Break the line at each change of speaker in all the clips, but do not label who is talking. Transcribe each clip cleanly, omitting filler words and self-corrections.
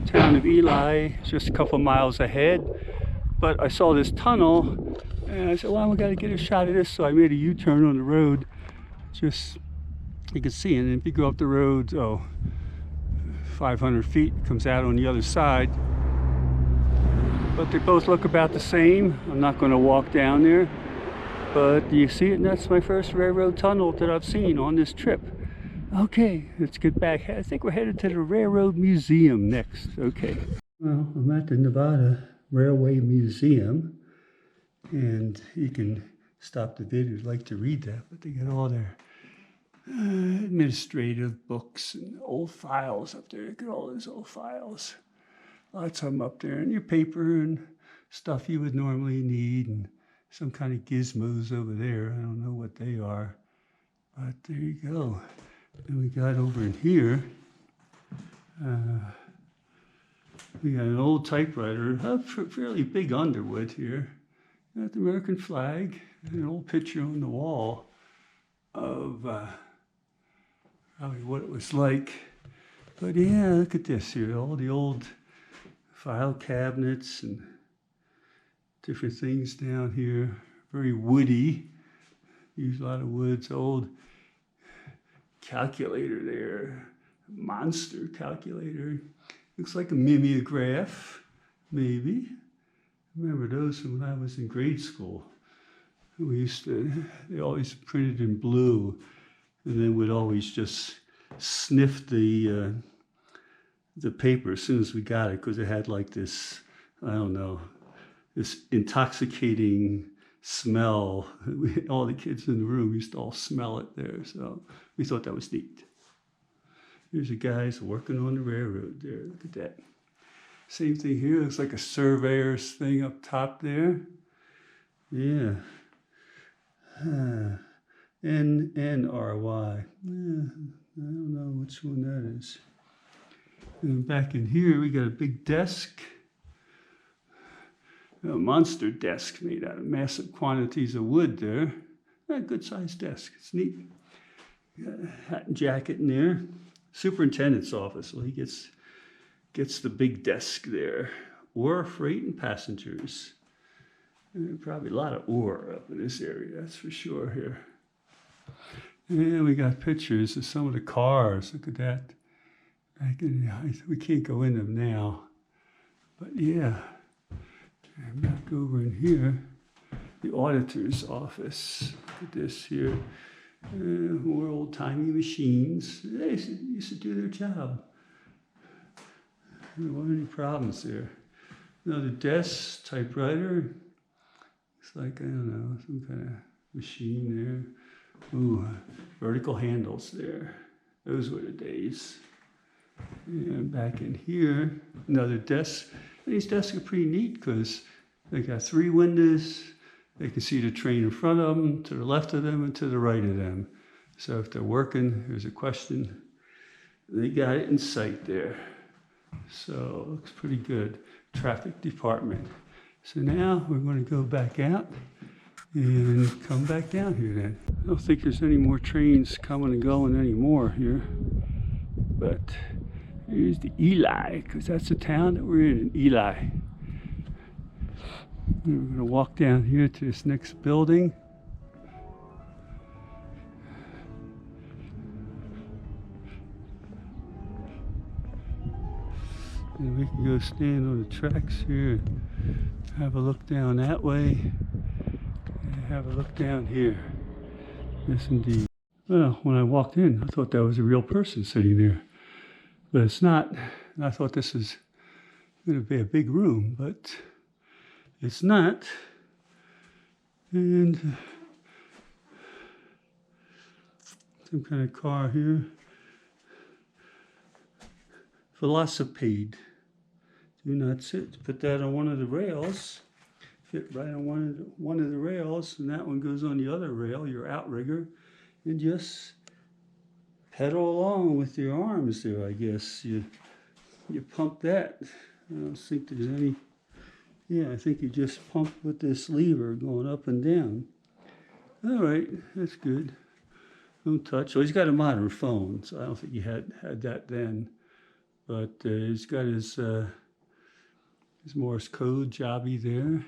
town of Ely, just a couple miles ahead. But I saw this tunnel, and I said, well, I got to get a shot of this. So I made a U-turn on the road. Just, you can see, and if you go up the road, 500 feet, it comes out on the other side. But they both look about the same. I'm not going to walk down there. But you see it, and that's my first railroad tunnel that I've seen on this trip. Okay, let's get back. I think we're headed to the Railroad Museum next. Okay. Well, I'm at the Nevada Railway Museum, and you can stop the video if you'd like to read that, but they got all their administrative books and old files up there. Look at all those old files. Lots of them up there, and your paper and stuff you would normally need, and some kind of gizmos over there. I don't know what they are, but there you go. And we got over in here, we got an old typewriter, a fairly big Underwood here. Got the American flag, and an old picture on the wall of probably what it was like. But yeah, look at this here, all the old file cabinets and different things down here. Very woody, use a lot of woods. Old calculator there, monster calculator. Looks like a mimeograph, maybe. I remember those from when I was in grade school. They always printed in blue, and then would always just sniff the paper as soon as we got it, because it had like this, I don't know, this intoxicating smell. All the kids in the room used to all smell it there, so we thought that was neat. Here's the guys working on the railroad there. Look at that. Same thing here. Looks like a surveyor's thing up top there. Yeah. NRY. I don't know which one that is. And back in here, we got a big desk. A monster desk made out of massive quantities of wood there. A good sized desk. It's neat. Got a hat and jacket in there. Superintendent's office. Well, he gets the big desk there. Ore, freight, and passengers. And probably a lot of ore up in this area, that's for sure here. And we got pictures of some of the cars. Look at that. We can't go in them now. But yeah. And back over in here, the auditor's office. Look at this here. More old-timey machines. They used to do their job. There weren't any problems there. Another desk, typewriter. Looks like, I don't know, some kind of machine there. Ooh, vertical handles there. Those were the days. And back in here, another desk. And these desks are pretty neat because they got 3 windows. They can see the train in front of them, to the left of them, and to the right of them. So if they're working, there's a question, they got it in sight there. So it looks pretty good. Traffic department. So now we're going to go back out and come back down here then. I don't think there's any more trains coming and going anymore here. But here's the Ely, because that's the town that we're in Ely. We're going to walk down here to this next building. And we can go stand on the tracks here, have a look down that way, and have a look down here. Yes, indeed. Well, when I walked in, I thought that was a real person sitting there, but it's not. And I thought this is going to be a big room, but it's not. And some kind of car here. Velocipede. Do not sit. Put that on one of the rails. Fit right on one of the rails, and that one goes on the other rail, your outrigger, and just pedal along with your arms there, I guess. You pump that. I don't think there's any. Yeah, I think you just pump with this lever going up and down. All right, that's good. Don't touch. Well, he's got a modern phone, so I don't think he had that then. but he's got his Morse code jobby there.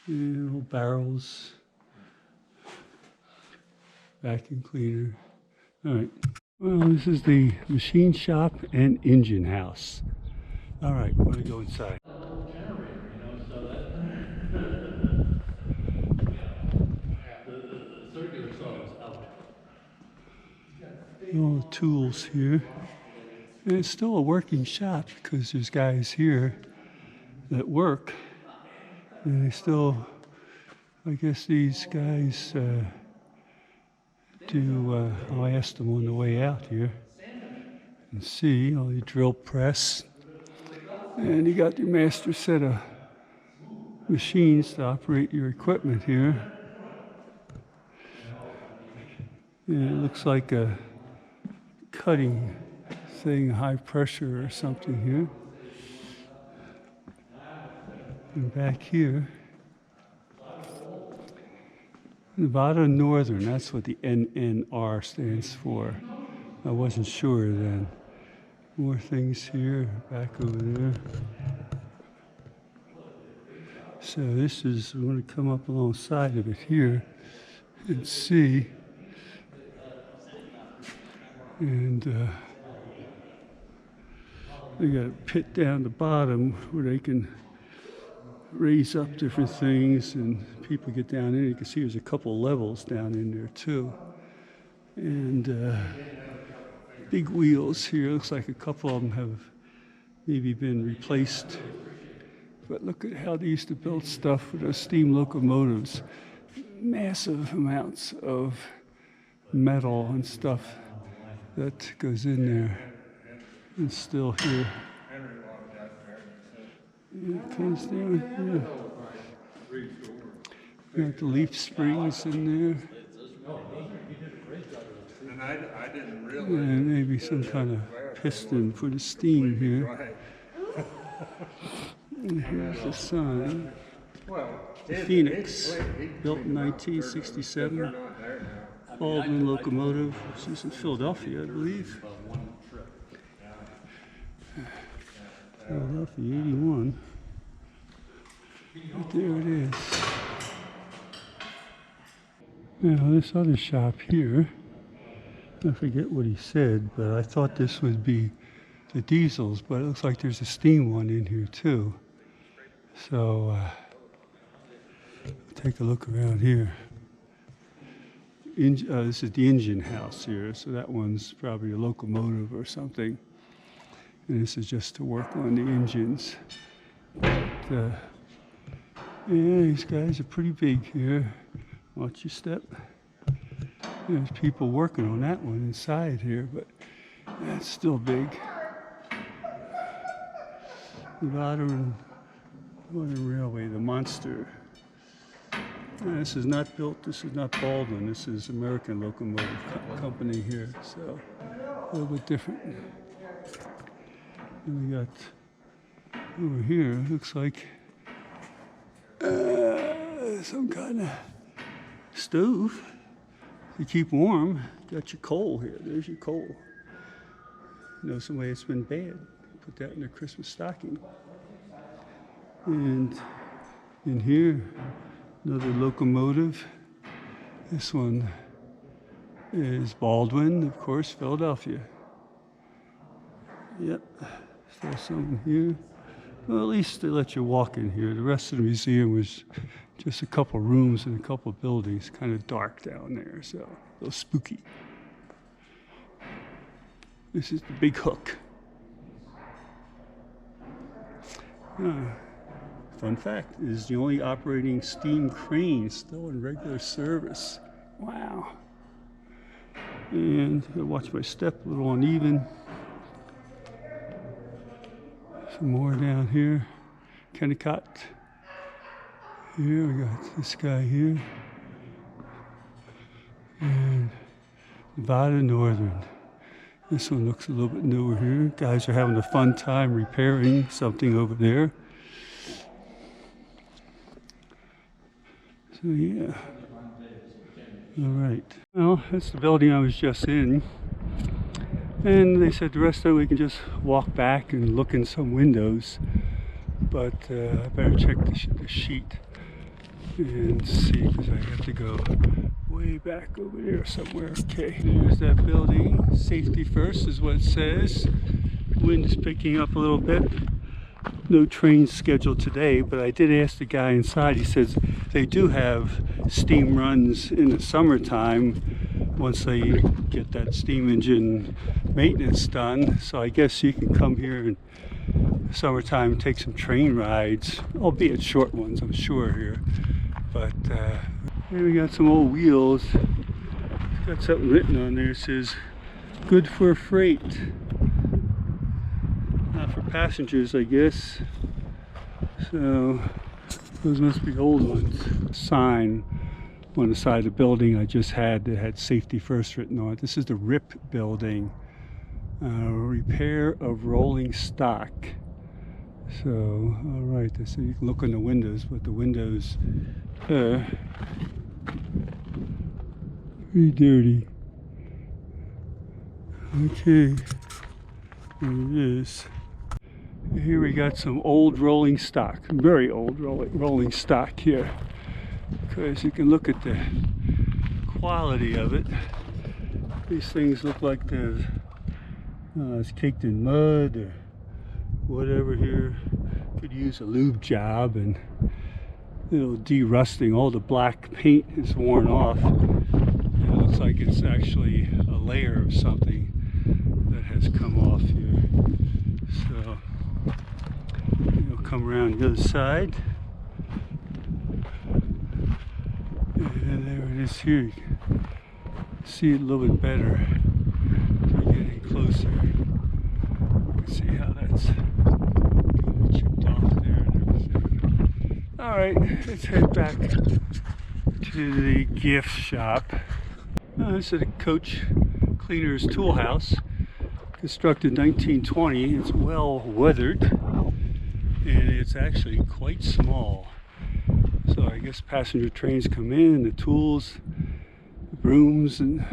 And little barrels, vacuum cleaner. All right. Well, this is the machine shop and engine house. All right, we're gonna go inside. All the tools here. And it's still a working shop because there's guys here that work. And they still, I guess these guys I'll ask them on the way out here and see. All the drill press. And you got your master set of machines to operate your equipment here. And it looks like a cutting thing, high pressure or something here. And back here, Nevada Northern, that's what the NNR stands for. I wasn't sure then. More things here, back over there. So this is, I'm going to come up alongside of it here and see. And they got a pit down the bottom where they can raise up different things, and people get down in. You can see there's a couple levels down in there too. And big wheels here. Looks like a couple of them have maybe been replaced. But look at how they used to build stuff with those steam locomotives. Massive amounts of metal and stuff that goes in there. It's still here. It comes down here. Got the leaf springs in there. And maybe some kind of piston for the steam here. And here's the sign. The Phoenix, built in 1967. Baldwin locomotive, which is in Philadelphia, I believe. Philadelphia, 81. But there it is. Now this other shop here, I forget what he said, but I thought this would be the diesels, but it looks like there's a steam one in here too. So take a look around here. This is the engine house here, so that one's probably a locomotive or something. And this is just to work on the engines. But, yeah, these guys are pretty big here. Watch your step. There's people working on that one inside here, but that's still big. Nevada Railway, the monster. This is not built, this is not Baldwin, this is American Locomotive Company here, so a little bit different. And we got over here, looks like some kind of stove to keep warm. Got your coal here, there's your coal. You know, somebody that's been bad, put that in their Christmas stocking. And in here, another locomotive. This one is Baldwin, of course, Philadelphia. Yep, still something here. Well, at least they let you walk in here. The rest of the museum was just a couple rooms and a couple buildings, kind of dark down there, so a little spooky. This is the Big Hook. Fun fact, it is the only operating steam crane still in regular service. Wow. And I watch my step, a little uneven. Some more down here. Kennecott. Here we got this guy here. And Nevada Northern. This one looks a little bit newer here. Guys are having a fun time repairing something over there. So yeah, all right. Well, that's the building I was just in. And they said the rest of it we can just walk back and look in some windows. But I better check the sheet and see, because I have to go way back over there somewhere. Okay, there's that building. Safety first is what it says. Wind is picking up a little bit. No train scheduled today, but I did ask the guy inside. He says they do have steam runs in the summertime once they get that steam engine maintenance done. So I guess you can come here in summertime and take some train rides, albeit short ones, I'm sure, here. But here we got some old wheels. It's got something written on there. It says good for freight. Not for passengers, I guess. So those must be old ones. Sign on the side of the building I just had that had safety first written on it. This is the RIP building. Repair of rolling stock. So, all right, so you can look in the windows, but the windows are very dirty. Okay, there it is. Here we got some old rolling stock, very old rolling stock here, because you can look at the quality of it. These things look like it's caked in mud or whatever here. Could use a lube job and it'll de-rusting. All the black paint is worn off. It looks like it's actually a layer of something that has come off here. So it'll come around the other side. And there it is here. You can see it a little bit better. We're getting closer. You can see how that's chipped off there and everything. Alright, let's head back to the gift shop. This is a Coach Cleaner's Tool House, constructed 1920. It's well weathered and it's actually quite small. So I guess passenger trains come in, the tools, the brooms and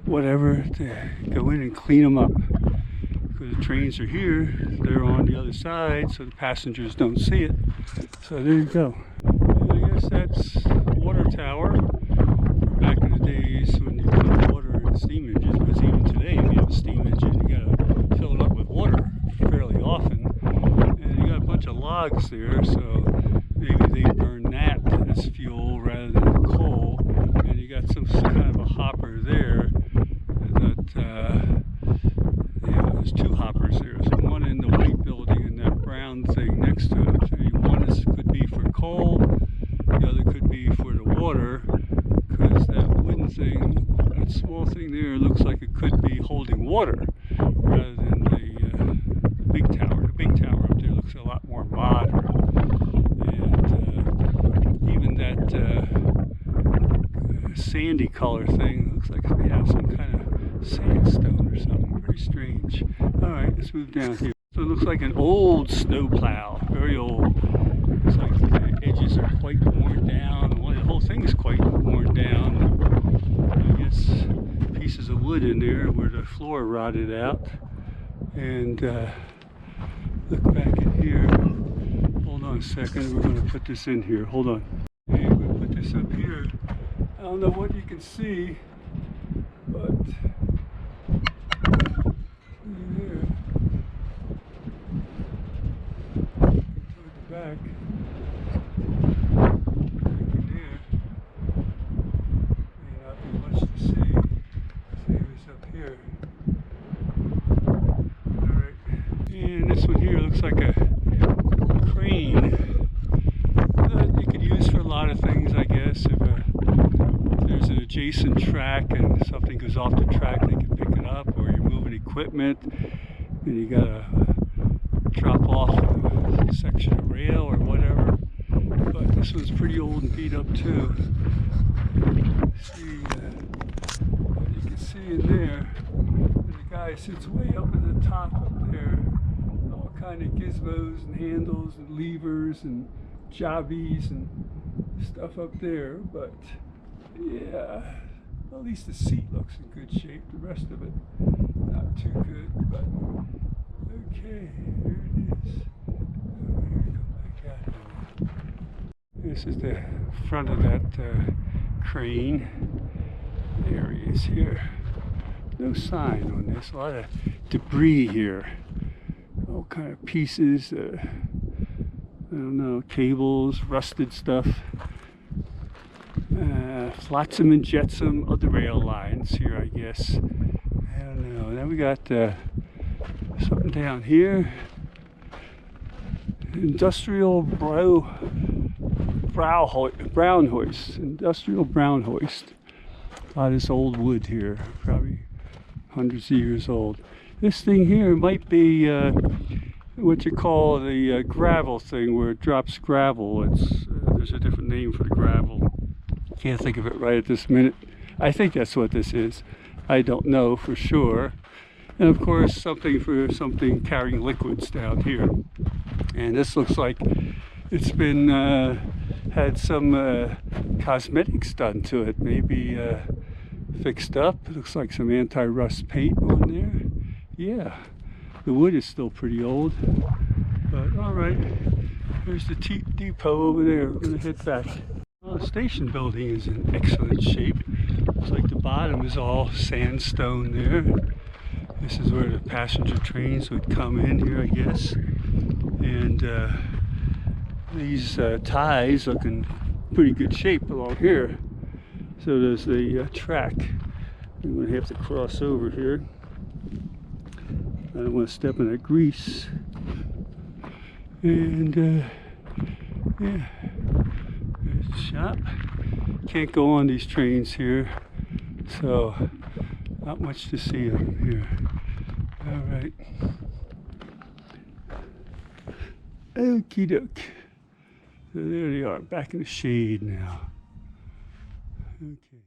whatever, to go in and clean them up. Because the trains are here, they're on the other side, so the passengers don't see it. So there you go. And I guess that's the water tower. Back in the days when you put water in steam engines, but even today, if you have a steam engine, you gotta fill it up with water fairly often. And you got a bunch of logs there, so maybe they burn that as fuel rather than the coal. And you got some kind of a hopper there that, yeah, there's two hoppers there. So one in the white building and that brown thing next to it. So one could be for coal, the other could be for the water, because that wooden thing, that small thing there, looks like it could be holding water rather than the big tower. The big tower up there looks a lot more modern. And even that sandy color thing looks like it's made out of some kind of sandstone or something. Very strange. Alright, let's move down here. So it looks like an old snowplow, very old. Looks like the edges are quite worn down. Well, the whole thing is quite worn down. I guess pieces of wood in there where the floor rotted out. And look back in here. Hold on a second, we're going to put this in here. Hold on. Okay, we'll put this up here. I don't know what you can see, but there. Toward the back. There. May not be much to see. See what's up here. Alright. And this one here looks like a crane that you could use for a lot of things, I guess. If there's an adjacent track and something goes off the track, they can pick it up, or you're moving equipment and you gotta drop off a section of rail or whatever. But this one's pretty old and beat up too. See what you can see in there. The guy sits way up at the top up there. All kind of gizmos and handles and levers and jobbies and stuff up there. But yeah, at least the seat looks in good shape. The rest of it, too good, but okay, there it is. Come back out here. This is the front of that crane. There he is here. No sign on this. A lot of debris here. All kind of pieces. I don't know, cables, rusted stuff. Flotsam and jetsam, other rail lines here, I guess. I don't know. Then we got something down here. Industrial brown hoist. Industrial brown hoist. A lot of this old wood here, probably hundreds of years old. This thing here might be what you call the gravel thing, where it drops gravel. There's a different name for the gravel. Can't think of it right at this minute. I think that's what this is. I don't know for sure. And of course, something carrying liquids down here. And this looks like it's been had some cosmetics done to it. Maybe fixed up. It looks like some anti-rust paint on there. Yeah, the wood is still pretty old. But all right, there's the depot over there. We're gonna head back. Well, the station building is in excellent shape. Looks like the bottom is all sandstone there. This is where the passenger trains would come in here, I guess. And these ties look in pretty good shape along here. So there's the track. I'm going to have to cross over here. I don't want to step in that grease. And yeah, there's the shop. Can't go on these trains here, so not much to see of them here. All right. Okie doke. So there they are, back in the shade now. Okay.